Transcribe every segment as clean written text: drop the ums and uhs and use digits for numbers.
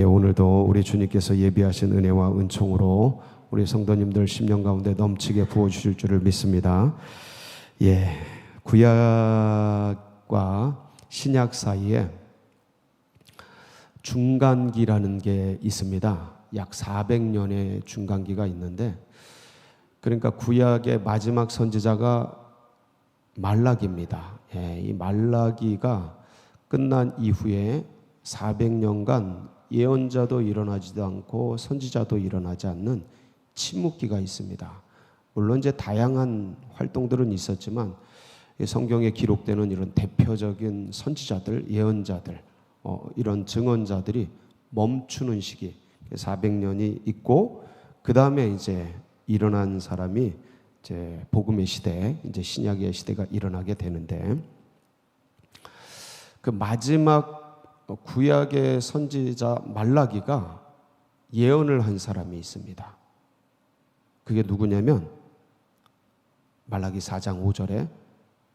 오늘도 우리 주님께서 예비하신 은혜와 은총으로 우리 성도님들 심령 가운데 넘치게 부어주실 줄을 믿습니다. 구약과 신약 사이에 중간기라는 게 있습니다. 약 400년의 중간기가 있는데, 그러니까 구약의 마지막 선지자가 말라기입니다. 이 말라기가 끝난 이후에 400년간 예언자도 일어나지도 않고 선지자도 일어나지 않는 침묵기가 있습니다. 물론 이제 다양한 활동들은 있었지만 성경에 기록되는 이런 대표적인 선지자들, 예언자들, 이런 증언자들이 멈추는 시기 400년이 있고, 그 다음에 이제 일어난 사람이 이제 복음의 시대, 이제 신약의 시대가 일어나게 되는데, 그 마지막 구약의 선지자 말라기가 예언을 한 사람이 있습니다. 그게 누구냐면 말라기 4장 5절에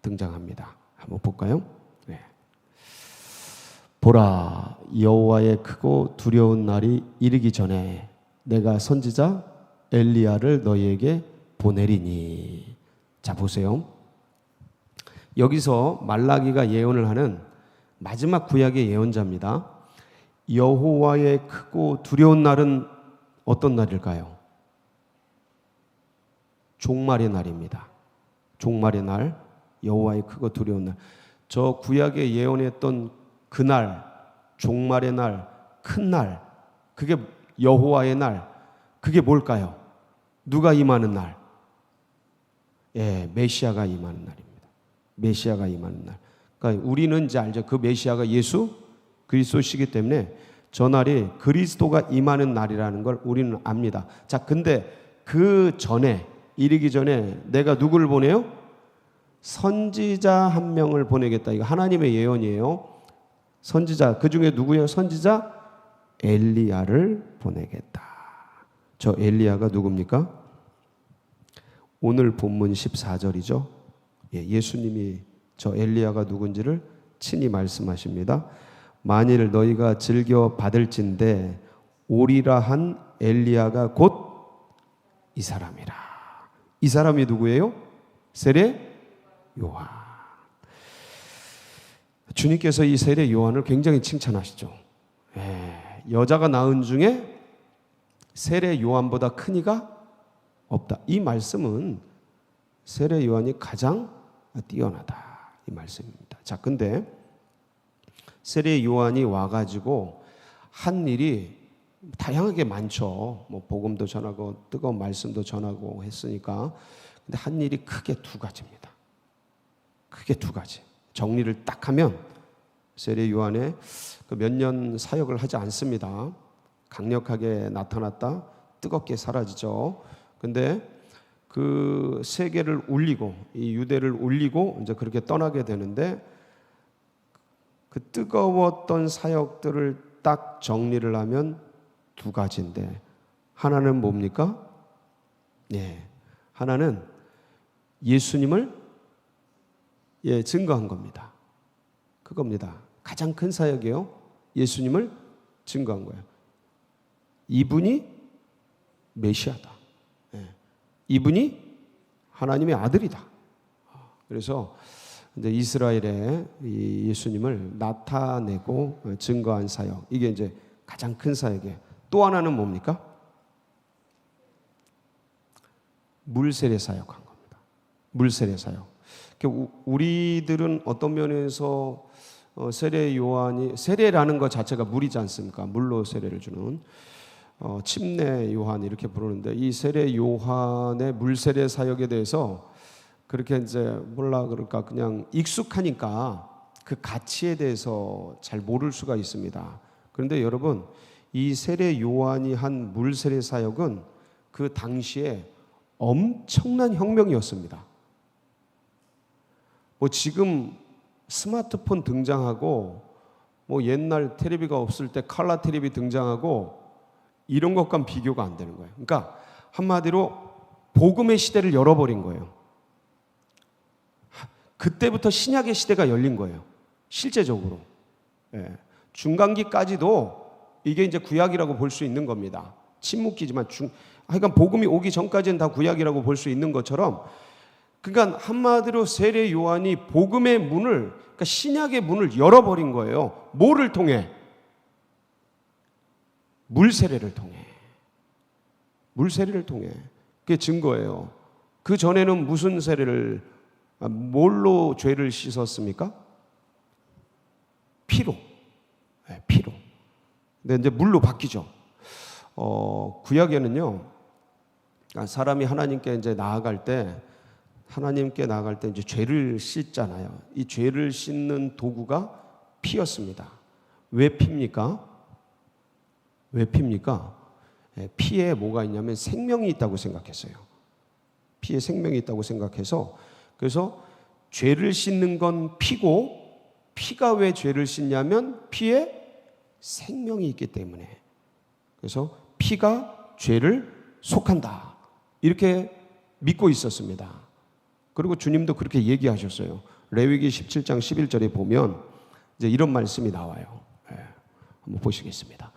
등장합니다. 한번 볼까요? 보라, 여호와의 크고 두려운 날이 이르기 전에 내가 선지자 엘리야를 너희에게 보내리니. 자, 보세요. 여기서 말라기가 예언을 하는 마지막 구약의 예언자입니다. 여호와의 크고 두려운 날은 어떤 날일까요? 종말의 날입니다. 종말의 날, 여호와의 크고 두려운 날. 저 구약에 예언했던 그날, 종말의 날, 큰 날, 그게 여호와의 날, 그게 뭘까요? 누가 임하는 날? 메시아가 임하는 날입니다. 메시아가 임하는 날. 그러니까 우리는 이제 알죠. 그 메시아가 예수 그리스도시기 때문에 저 날이 그리스도가 임하는 날이라는 걸 우리는 압니다. 자, 근데 그 전에, 이르기 전에 내가 누구를 보내요? 선지자 한 명을 보내겠다. 이거 하나님의 예언이에요. 선지자, 그 중에 누구예요? 선지자 엘리야를 보내겠다. 저 엘리야가 누굽니까? 오늘 본문 14절이죠. 예수님이 저 엘리야가 누군지를 친히 말씀하십니다. 만일 너희가 즐겨 받을진대 오리라 한 엘리야가 곧 이 사람이라. 이 사람이 누구예요? 세례 요한. 주님께서 이 세례 요한을 굉장히 칭찬하시죠. 여자가 낳은 중에 세례 요한보다 큰 이가 없다. 이 말씀은 세례 요한이 가장 뛰어나다, 이 말씀입니다. 자, 근데 세례 요한이 와가지고 한 일이 다양하게 많죠. 뭐 복음도 전하고 뜨거운 말씀도 전하고 했으니까. 근데 한 일이 크게 두 가지입니다. 크게 두 가지. 정리를 딱 하면 세례 요한의 그 몇 년 사역을 하지 않습니다. 강력하게 나타났다 뜨겁게 사라지죠. 근데 그 세계를 울리고, 이 유대를 울리고 이제 그렇게 떠나게 되는데, 그 뜨거웠던 사역들을 딱 정리를 하면 두 가지인데, 하나는 뭡니까? 하나는 예수님을 증거한 겁니다. 그겁니다. 가장 큰 사역이에요. 예수님을 증거한 거예요. 이분이 메시아다. 이분이 하나님의 아들이다. 그래서 이제 이스라엘에 이 예수님을 나타내고 증거한 사역, 이게 이제 가장 큰 사역이에요. 또 하나는 뭡니까? 물세례 사역한 겁니다. 물세례 사역. 우리들은 어떤 면에서 세례 요한이, 세례라는 것 자체가 물이지 않습니까? 물로 세례를 주는 침례 요한 이렇게 부르는데, 이 세례 요한의 물세례 사역에 대해서 그렇게 이제 몰라 그럴까 그냥 익숙하니까 그 가치에 대해서 잘 모를 수가 있습니다. 그런데 여러분, 이 세례 요한이 한 물세례 사역은 그 당시에 엄청난 혁명이었습니다. 뭐 지금 스마트폰 등장하고 뭐 옛날 텔레비가 없을 때 컬러 텔레비 등장하고 이런 것과는 비교가 안 되는 거예요. 그러니까 한마디로 복음의 시대를 열어버린 거예요. 그때부터 신약의 시대가 열린 거예요. 실제적으로. 중간기까지도 이게 이제 구약이라고 볼 수 있는 겁니다. 침묵기지만 하여간 복음이 오기 전까지는 다 구약이라고 볼 수 있는 것처럼, 그러니까 한마디로 세례 요한이 복음의 문을, 그러니까 신약의 문을 열어버린 거예요. 뭐를 통해? 물세례를 통해. 물세례를 통해. 그게 증거예요. 그 전에는 무슨 세례를, 뭘로 죄를 씻었습니까? 피로. 네, 피로. 근데 이제 물로 바뀌죠. 구약에는요, 사람이 하나님께 이제 나아갈 때 이제 죄를 씻잖아요. 이 죄를 씻는 도구가 피였습니다. 왜 피입니까? 왜 피입니까? 피에 뭐가 있냐면 생명이 있다고 생각했어요. 피에 생명이 있다고 생각해서, 그래서 죄를 씻는 건 피고, 피가 왜 죄를 씻냐면 피에 생명이 있기 때문에. 그래서 피가 죄를 속한다, 이렇게 믿고 있었습니다. 그리고 주님도 그렇게 얘기하셨어요. 레위기 17장 11절에 보면 이제 이런 말씀이 나와요. 한번 보시겠습니다.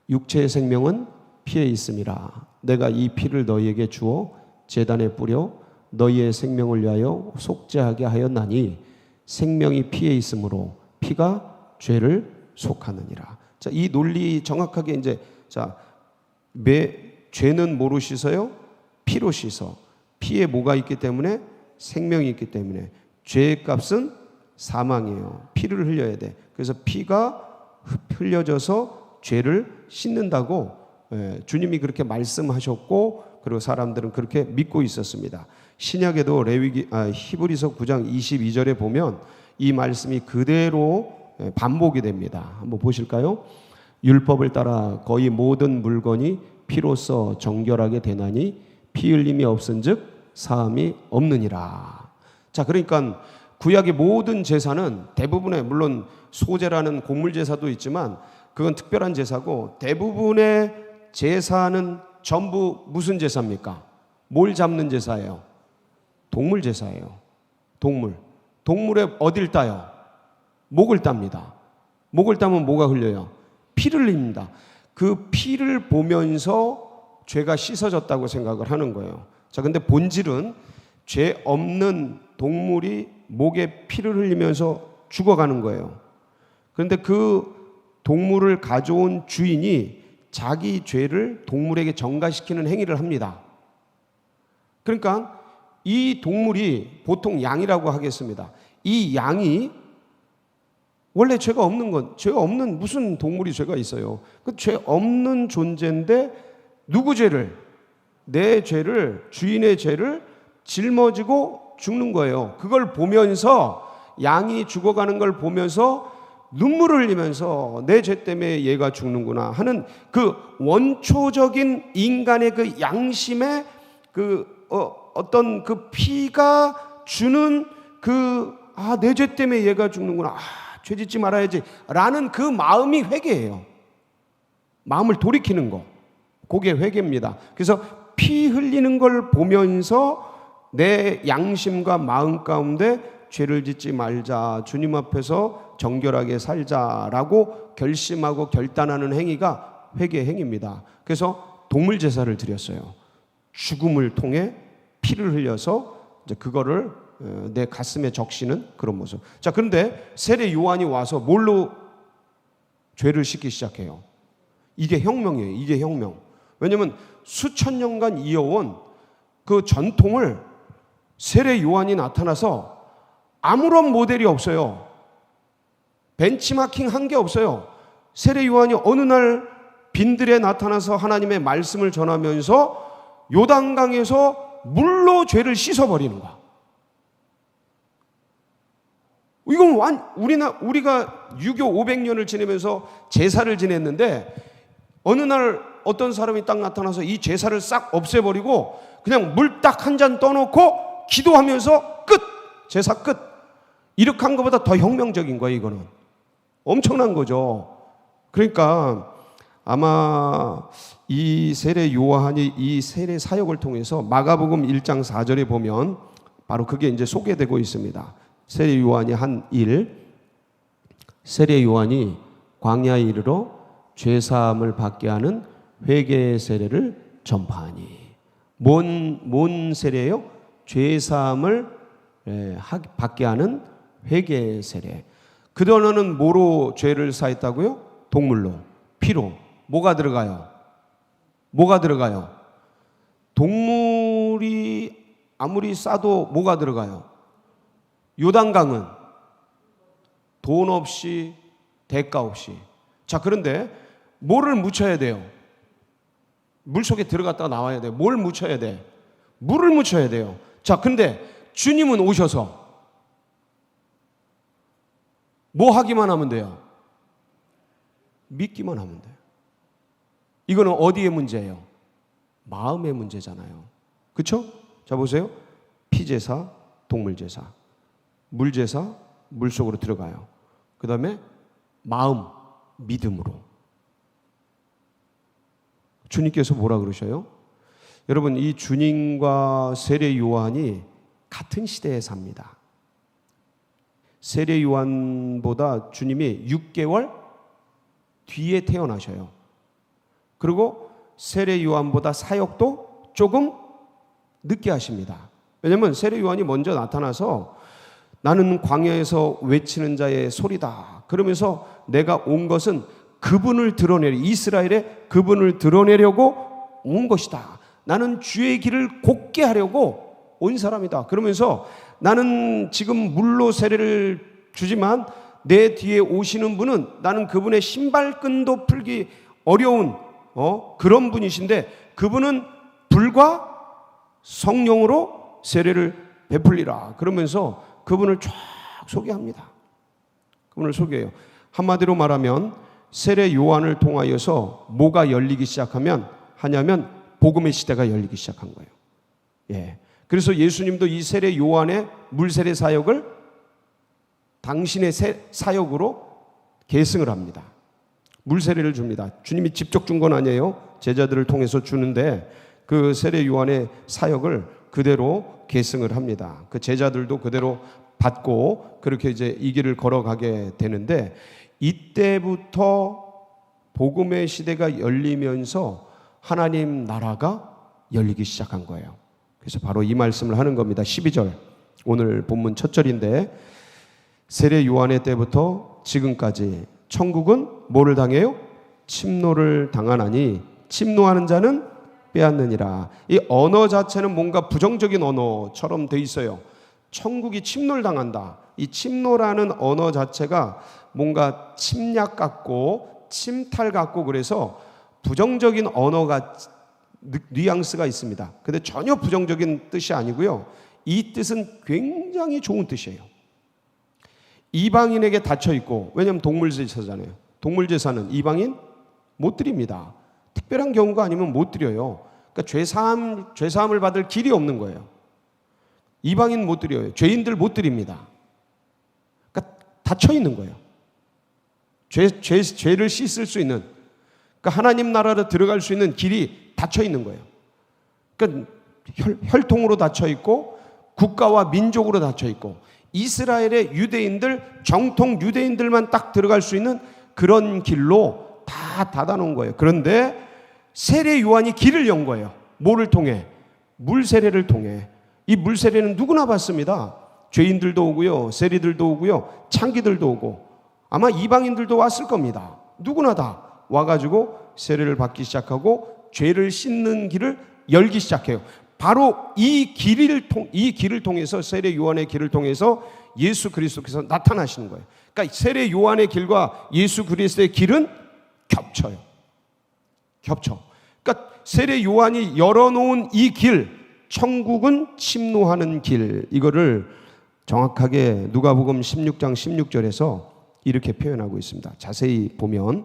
육체의 생명은 피에 있음이라. 내가 이 피를 너희에게 주어 제단에 뿌려 너희의 생명을 위하여 속죄하게 하였나니 생명이 피에 있으므로 피가 죄를 속하느니라. 자, 이 논리 정확하게 이제, 자, 죄는 뭐로 씻어요? 피로 씻어. 피에 뭐가 있기 때문에? 생명이 있기 때문에. 죄의 값은 사망이에요. 피를 흘려야 돼. 그래서 피가 흘려져서 죄를 씻는다고 주님이 그렇게 말씀하셨고, 그리고 사람들은 그렇게 믿고 있었습니다. 신약에도 히브리서 9장 22절에 보면 이 말씀이 그대로 반복이 됩니다. 한번 보실까요? 율법을 따라 거의 모든 물건이 피로써 정결하게 되나니 피 흘림이 없은즉 사함이 없느니라. 자, 그러니까 구약의 모든 제사는 대부분의, 물론 소제라는 곡물 제사도 있지만 그건 특별한 제사고, 대부분의 제사는 전부 무슨 제사입니까? 뭘 잡는 제사예요? 동물 제사예요. 동물의 어딜 따요? 목을 땁니다. 목을 따면 뭐가 흘려요? 피를 흘립니다. 그 피를 보면서 죄가 씻어졌다고 생각을 하는 거예요. 자, 근데 본질은 죄 없는 동물이 목에 피를 흘리면서 죽어가는 거예요. 그런데 그 동물을 가져온 주인이 자기 죄를 동물에게 전가시키는 행위를 합니다. 그러니까 이 동물이, 보통 양이라고 하겠습니다. 이 양이 원래 죄가 없는 무슨 동물이 죄가 있어요? 그 죄 없는 존재인데 누구 죄를? 내 죄를, 주인의 죄를 짊어지고 죽는 거예요. 그걸 보면서, 양이 죽어가는 걸 보면서 눈물을 흘리면서 내 죄 때문에 얘가 죽는구나 하는 그 원초적인 인간의 그 양심의 그 어떤 그 피가 주는 그, 내 죄 때문에 얘가 죽는구나, 죄 짓지 말아야지 라는 그 마음이 회개예요. 마음을 돌이키는 거, 그게 회개입니다. 그래서 피 흘리는 걸 보면서 내 양심과 마음 가운데 죄를 짓지 말자, 주님 앞에서 정결하게 살자라고 결심하고 결단하는 행위가 회개의 행위입니다. 그래서 동물 제사를 드렸어요. 죽음을 통해 피를 흘려서 이제 그거를 내 가슴에 적시는 그런 모습. 자, 그런데 세례 요한이 와서 뭘로 죄를 씻기 시작해요? 이게 혁명이에요. 이게 혁명. 왜냐하면 수천 년간 이어온 그 전통을 세례 요한이 나타나서 아무런 모델이 없어요. 벤치마킹 한 게 없어요. 세례 요한이 어느 날 빈들에 나타나서 하나님의 말씀을 전하면서 요단강에서 물로 죄를 씻어버리는 거야. 이건 우리가 유교 500년을 지내면서 제사를 지냈는데 어느 날 어떤 사람이 딱 나타나서 이 제사를 싹 없애버리고 그냥 물 딱 한 잔 떠놓고 기도하면서 끝! 제사 끝! 이렇게 한 것보다 더 혁명적인 거예요. 이거는 엄청난 거죠. 그러니까 아마 이 세례 요한이 이 세례 사역을 통해서 마가복음 1장 4절에 보면 바로 그게 이제 소개되고 있습니다. 세례 요한이 한 일, 세례 요한이 광야에 이르러 죄 사함을 받게 하는 회개의 세례를 전파하니. 뭔 세례예요? 죄 사함을 받게 하는 회개의 세례. 그동안은 뭐로 죄를 사했다고요? 동물로, 피로. 뭐가 들어가요? 뭐가 들어가요? 동물이 아무리 싸도 뭐가 들어가요? 요단강은 돈 없이 대가 없이. 자, 그런데 뭐를 묻혀야 돼요? 물속에 들어갔다가 나와야 돼요. 뭘 묻혀야 돼? 물을 묻혀야 돼요. 자, 근데 주님은 오셔서 뭐 하기만 하면 돼요? 믿기만 하면 돼요. 이거는 어디의 문제예요? 마음의 문제잖아요. 그렇죠? 자, 보세요. 피제사, 동물제사, 물제사, 물속으로 들어가요. 그 다음에 마음, 믿음으로. 주님께서 뭐라 그러셔요? 여러분, 이 주님과 세례 요한이 같은 시대에 삽니다. 세례 요한보다 주님이 6개월 뒤에 태어나셔요. 그리고 세례 요한보다 사역도 조금 늦게 하십니다. 왜냐하면 세례 요한이 먼저 나타나서 나는 광야에서 외치는 자의 소리다. 그러면서 내가 온 것은 그분을 이스라엘의 그분을 드러내려고 온 것이다. 나는 주의 길을 곱게 하려고 온 사람이다. 그러면서 나는 지금 물로 세례를 주지만 내 뒤에 오시는 분은 나는 그분의 신발끈도 풀기 어려운 그런 분이신데 그분은 불과 성령으로 세례를 베풀리라. 그러면서 그분을 쫙 소개합니다. 그분을 소개해요. 한마디로 말하면 세례 요한을 통하여서 뭐가 열리기 하냐면 복음의 시대가 열리기 시작한 거예요. 예. 그래서 예수님도 이 세례 요한의 물세례 사역을 당신의 사역으로 계승을 합니다. 물세례를 줍니다. 주님이 직접 준 건 아니에요. 제자들을 통해서 주는데 그 세례 요한의 사역을 그대로 계승을 합니다. 그 제자들도 그대로 받고 그렇게 이제 이 길을 걸어가게 되는데 이때부터 복음의 시대가 열리면서 하나님 나라가 열리기 시작한 거예요. 그래서 바로 이 말씀을 하는 겁니다. 12절, 오늘 본문 첫 절인데 세례 요한의 때부터 지금까지 천국은 뭐를 당해요? 침노를 당하나니 침노하는 자는 빼앗느니라. 이 언어 자체는 뭔가 부정적인 언어처럼 돼 있어요. 천국이 침노를 당한다. 이 침노라는 언어 자체가 뭔가 침략 같고 침탈 같고 그래서 부정적인 언어가 뉘앙스가 있습니다. 근데 전혀 부정적인 뜻이 아니고요. 이 뜻은 굉장히 좋은 뜻이에요. 이방인에게 닫혀 있고, 왜냐하면 동물제사잖아요. 동물제사는 이방인 못 드립니다. 특별한 경우가 아니면 못 드려요. 그러니까 죄사함을 받을 길이 없는 거예요. 이방인 못 드려요. 죄인들 못 드립니다. 그러니까 닫혀 있는 거예요. 죄를 씻을 수 있는, 그러니까 하나님 나라로 들어갈 수 있는 길이 닫혀 있는 거예요. 그러니까 혈통으로 닫혀 있고 국가와 민족으로 닫혀 있고 이스라엘의 유대인들, 정통 유대인들만 딱 들어갈 수 있는 그런 길로 다 닫아놓은 거예요. 그런데 세례 요한이 길을 연 거예요. 뭐를 통해? 물세례를 통해. 이 물세례는 누구나 받습니다. 죄인들도 오고요, 세리들도 오고요, 창기들도 오고 아마 이방인들도 왔을 겁니다. 누구나 다 와가지고 세례를 받기 시작하고 죄를 씻는 길을 열기 시작해요. 바로 이 길을 통해서, 세례 요한의 길을 통해서 예수 그리스도께서 나타나시는 거예요. 그러니까 세례 요한의 길과 예수 그리스도의 길은 겹쳐. 그러니까 세례 요한이 열어놓은 이 길, 천국은 침노하는 길, 이거를 정확하게 누가복음 16장 16절에서 이렇게 표현하고 있습니다. 자세히 보면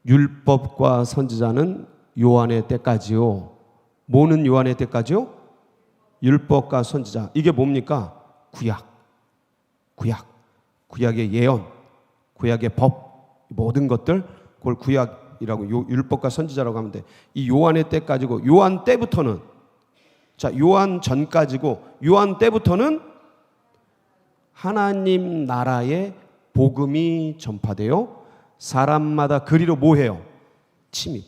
율법과 선지자는 요한의 때까지요. 뭐는 요한의 때까지요? 율법과 선지자. 이게 뭡니까? 구약의 예언, 구약의 법, 모든 것들 그걸 구약이라고, 율법과 선지자라고 하면 돼. 이 요한의 때까지고, 요한 때부터는, 자, 요한 전까지고, 요한 때부터는 하나님 나라의 복음이 전파되어 사람마다 그리로 뭐해요? 침입.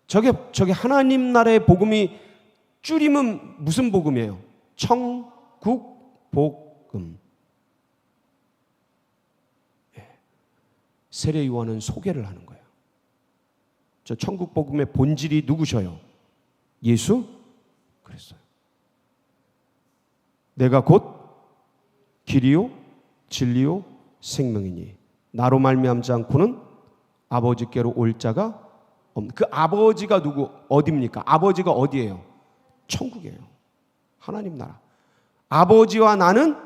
저게 하나님 나라의 복음이 줄이면 무슨 복음이에요? 천국 복음. 세례 요한은 소개를 하는 거예요. 저 천국 복음의 본질이 누구셔요? 예수 그리스도요. 내가 곧 길이요 진리요 생명이니 나로 말미암지 않고는 아버지께로 올 자가 없는. 그 아버지가 누구? 어디입니까? 아버지가 어디예요? 천국이에요. 하나님 나라. 아버지와 나는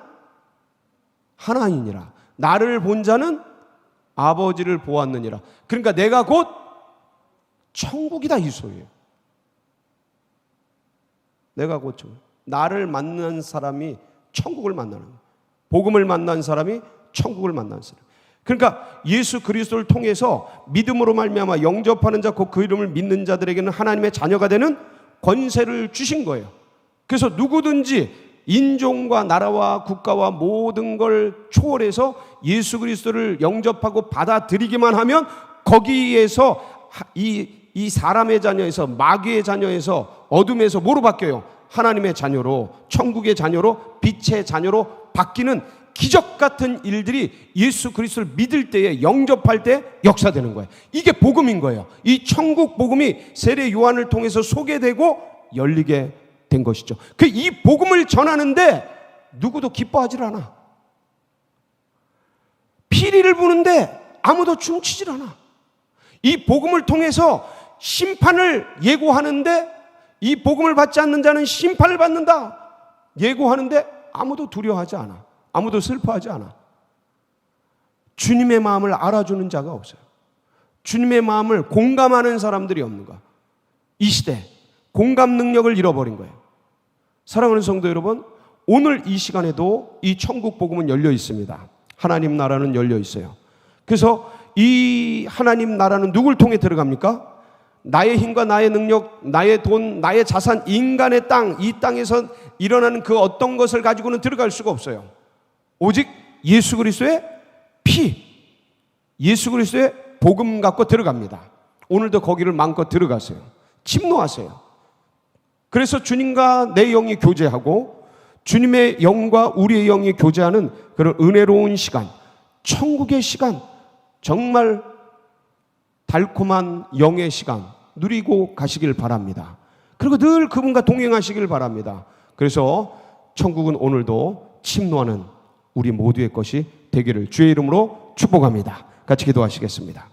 하나이니라. 나를 본 자는 아버지를 보았느니라. 그러니까 내가 곧 천국이다 이 소리예요. 내가 곧 천국. 나를 만난 사람이 천국을 만나는 거예요. 복음을 만난 사람이 천국을 만난 사람. 그러니까 예수 그리스도를 통해서 믿음으로 말미암아 영접하는 자 곧 그 이름을 믿는 자들에게는 하나님의 자녀가 되는 권세를 주신 거예요. 그래서 누구든지 인종과 나라와 국가와 모든 걸 초월해서 예수 그리스도를 영접하고 받아들이기만 하면 거기에서 이 사람의 자녀에서 마귀의 자녀에서 어둠에서 뭐로 바뀌어요? 하나님의 자녀로, 천국의 자녀로, 빛의 자녀로 바뀌는 기적 같은 일들이 예수 그리스도를 믿을 때에 영접할 때 역사되는 거예요. 이게 복음인 거예요. 이 천국 복음이 세례 요한을 통해서 소개되고 열리게 된 것이죠. 이 복음을 전하는데 누구도 기뻐하질 않아. 피리를 부는데 아무도 춤추질 않아. 이 복음을 통해서 심판을 예고하는데 이 복음을 받지 않는 자는 심판을 받는다 예고하는데 아무도 두려워하지 않아. 아무도 슬퍼하지 않아. 주님의 마음을 알아주는 자가 없어요. 주님의 마음을 공감하는 사람들이 없는 거야. 이 시대 공감 능력을 잃어버린 거예요. 사랑하는 성도 여러분, 오늘 이 시간에도 이 천국 복음은 열려 있습니다. 하나님 나라는 열려 있어요. 그래서 이 하나님 나라는 누굴 통해 들어갑니까? 나의 힘과 나의 능력, 나의 돈, 나의 자산, 인간의 땅, 이 땅에서 일어나는 그 어떤 것을 가지고는 들어갈 수가 없어요. 오직 예수 그리스도의 피, 예수 그리스도의 복음 갖고 들어갑니다. 오늘도 거기를 마음껏 들어가세요. 침노하세요. 그래서 주님과 내 영이 교제하고 주님의 영과 우리의 영이 교제하는 그런 은혜로운 시간, 천국의 시간, 정말 달콤한 영의 시간 누리고 가시길 바랍니다. 그리고 늘 그분과 동행하시길 바랍니다. 그래서 천국은 오늘도 침노하는 우리 모두의 것이 되기를 주의 이름으로 축복합니다. 같이 기도하시겠습니다.